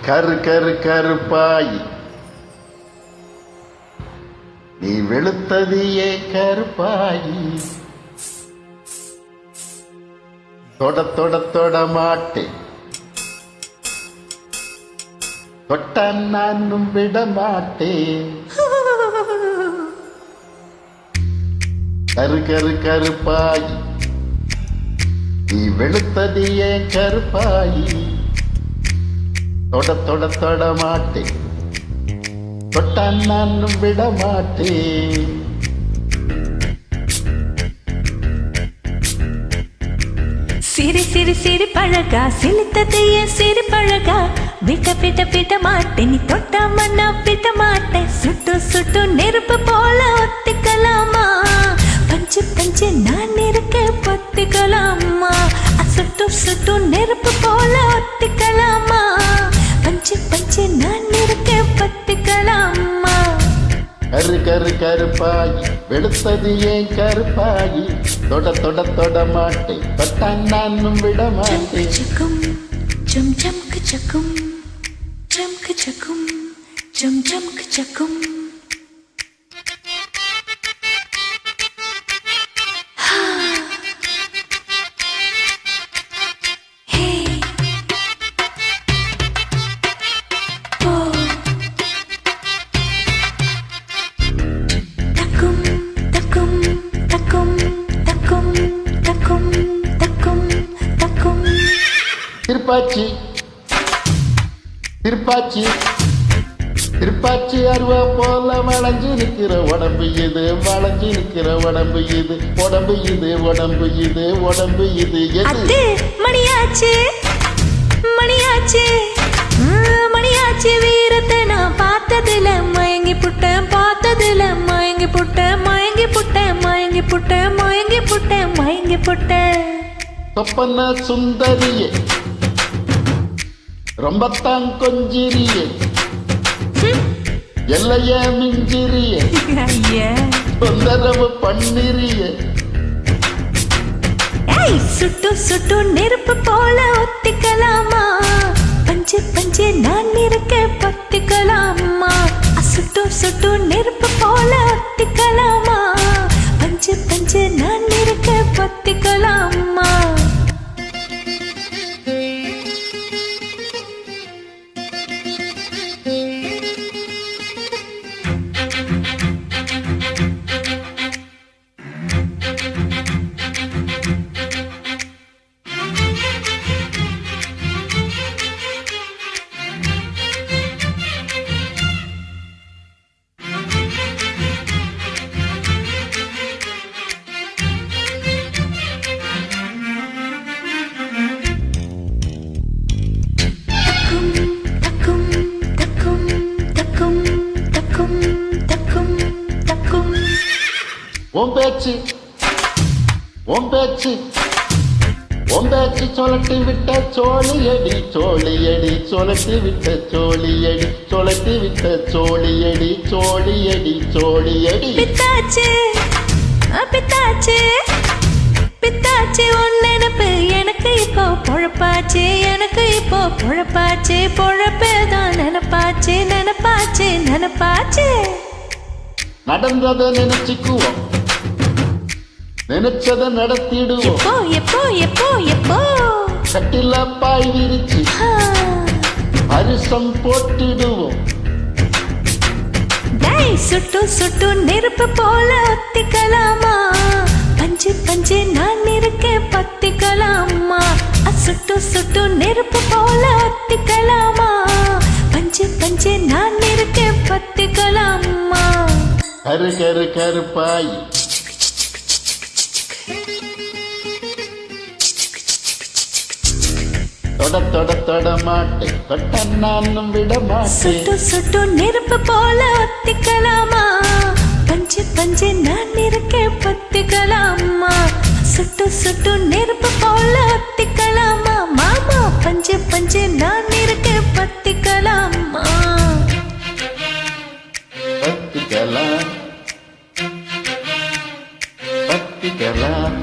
கரு கரு கருப்பாயி நீ வெளுத்ததியே கருப்பாயி தொட தொட தொட மாட்டேன் தொட்டான் நானும் விட மாட்டேன் கரு கரு கருப்பாயி நீ வெளுத்ததியே கருப்பாயி தொட தொட தொட மாட்டேன் தொட்டான் நானும் விட மாட்டேன் சிரி சிரி சிரி பழகா சிலித்ததைய சிரி பழகா விட்ட பிட்ட பிட்ட மாட்டேன் நீ தொட்டாம நான் பிட்ட மாட்டேன் சுட்டு சுட்டு நெருப்பு போல ஒத்திக்கலாமா பஞ்சு பஞ்சு நான் இருக்க பொத்திக்கலாமா சுட்டு சுட்டு நெருப்பு போல ஒத்திக்கலாமா பஞ்சு பஞ்சு நான் இருக்க பொத்திக்கலாமா கரு கரு கருப்பாயி வெளுத்தது ஏன் கருப்பாயி தொட தொட தொட மாட்டேன் தொட்டான் நானும் விட மாட்டேன் சக்கும் ஜம் ஜம்க்கு சக்கும் ஜம்க்கு சக்கும் ஜம் ஜம்க்கு சக்கும் திருப்பாச்சி திருப்பாச்சி திருப்பாச்சி அருவா போல வளைஞ்சு நிற்கிற உடம்பு இது வளைஞ்சு நிற்கிற உடம்பு இது உடம்பு இது உடம்பு இது உடம்பு இது எது மணியாச்சு மணியாச்சு மணியாச்சு வீரத்தை நான் பார்த்ததில்ல மயங்கி புட்டேன் பார்த்ததில்ல மயங்கி புட்டேன் மயங்கி புட்டேன் மயங்கி புட்டேன் மயங்கி புட்டேன் மயங்கி புட்டேன் சொப்பன சுந்தரியே ரொம்பத்தான் கொஞ்சிரியே எல்லைய மிஞ்சிரியே தொந்தரவு பண்ணிரியே சுட்டு சுட்டு நெருப்பு போல ஒத்திக்கலாமா பஞ்சு பஞ்சு நான் இருக்க பத்திக்கலாமா சுட்டு சுட்டு நெருப்பு போல ஒத்திக்கலாமா பஞ்சு பஞ்சு நான் இருக்க பத்திக்கலாமா உன் பேச்சு உன் பேச்சு உன் பேச்சு சொலட்டி விட்ட சோழியடி சோழியடி சொலட்டி விட்ட சோழியடி சொலட்டி விட்ட சோழியடி சோழியடி சோழியடி பித்தாச்சு பித்தாச்சு பித்தாச்சு உன் நினப்பு எனக்கு இப்போ பொழப்பாச்சு எனக்கு இப்போ பொழப்பாச்சு பொழப்பேதான் நினப்பாச்சு நினப்பாச்சு நினப்பாச்சு நடந்ததை நினைச்சுக்குவோம் நினைச்சதை நடத்திடுவோம் எப்போ எப்போ எப்போ எப்போ கட்டில பாய் விரிச்சு அரிசம் போட்டிடுவோம் சுட்டு சுட்டு நெருப்பு போல ஒத்திக்கலாமா பஞ்சு பஞ்சு நான் இருக்க பத்திக்கலாமா சுட்டு சுட்டு நெருப்பு போல ஒத்திக்கலாமா பஞ்சு பஞ்சு நான் இருக்க பத்திக்கலாமா கரு கரு கருப்பாயி தொட தொட தொட மாட்டேன் தொட்ட நானும் விட மாட்டேன் சுட்டு சுட்டு நெருப்பு போல ஒத்திக்கலாமா பஞ்சு பஞ்சு நான் இருக்க பத்திக்கலாமா சுட்டு சுட்டு நெருப்பு போல ஒத்திக்கலாமா மாமா பஞ்சு பஞ்சு நான் இருக்க பத்திக்கலாமா பத்திக்கலாம் பத்திக்கலாம்